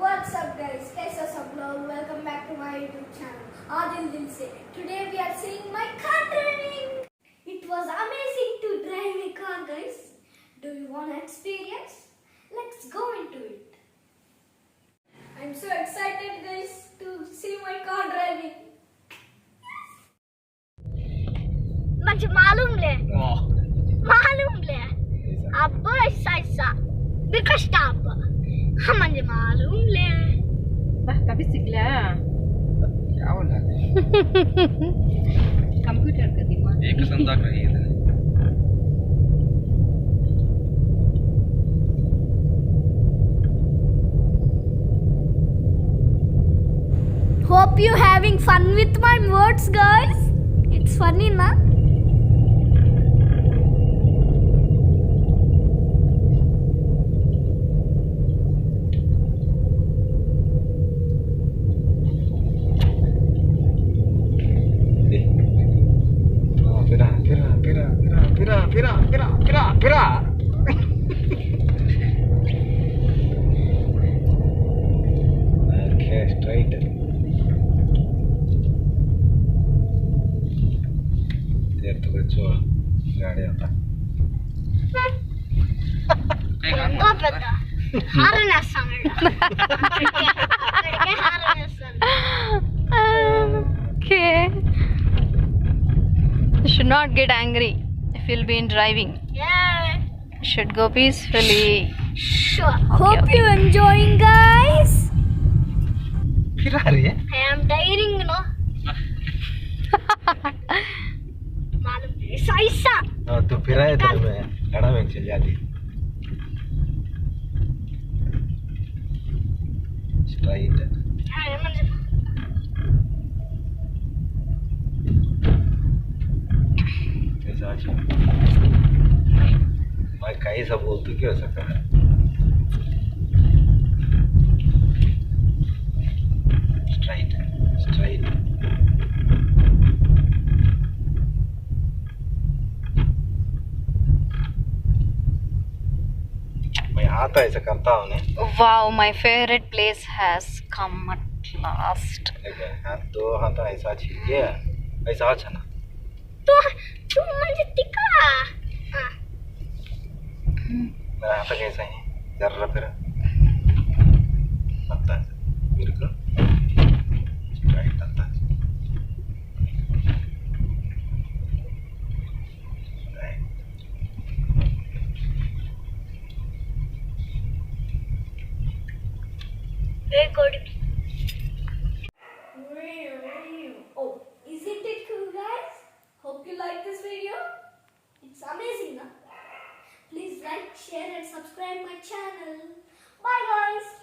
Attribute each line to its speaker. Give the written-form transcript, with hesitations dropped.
Speaker 1: What's up guys? कैसा सब लोग? Welcome back to my YouTube channel Aadil Dilse. Today we are seeing my car driving. It was amazing to drive a car, guys. Do you want to experience? Let's go into it. I'm so excited, guys, to see my car driving. मुझे मालूम ले अब ऐसा बिकस्ट अब मुझे मालूम ले
Speaker 2: tapi sigla
Speaker 3: क्या बोला
Speaker 2: कंप्यूटर का दिमाग
Speaker 3: एक संदा कही है
Speaker 1: Hope you having fun with my words, guys. It's funny, na?
Speaker 3: Pira. Okay, straight. देर तो बच्चों गाड़ी आता
Speaker 1: Enggak peta. Harus sama.
Speaker 2: Okay. You should not get angry if you'll be in driving.
Speaker 1: Yeah.
Speaker 2: You should go peacefully.
Speaker 1: Sure. Hope you enjoying, guys.
Speaker 3: फिर आ रही है
Speaker 1: I am tiring, you know. मालूम ऐसा
Speaker 3: हाँ तो फिर आए तो मैं गाड़ा में चल जाती स्ट्राइट ऐसा अच्छा मैं कहीं सब बोल तो क्यों सकता है स्ट्राइट मैं आता ऐसा करता हूँ ने
Speaker 2: Wow, my favorite place has come at last.
Speaker 3: हाथ दो हाथ ऐसा चाहिए ऐसा अच्छा ना
Speaker 1: तू मुझे टिका
Speaker 3: मेरा हाथ कैसा है जरा फिर आता है मेरे को राइट आता है
Speaker 1: Very good. Oh, isn't it cool, guys? Hope you like this video. It's amazing, na? Please like, share and subscribe my channel. Bye, guys.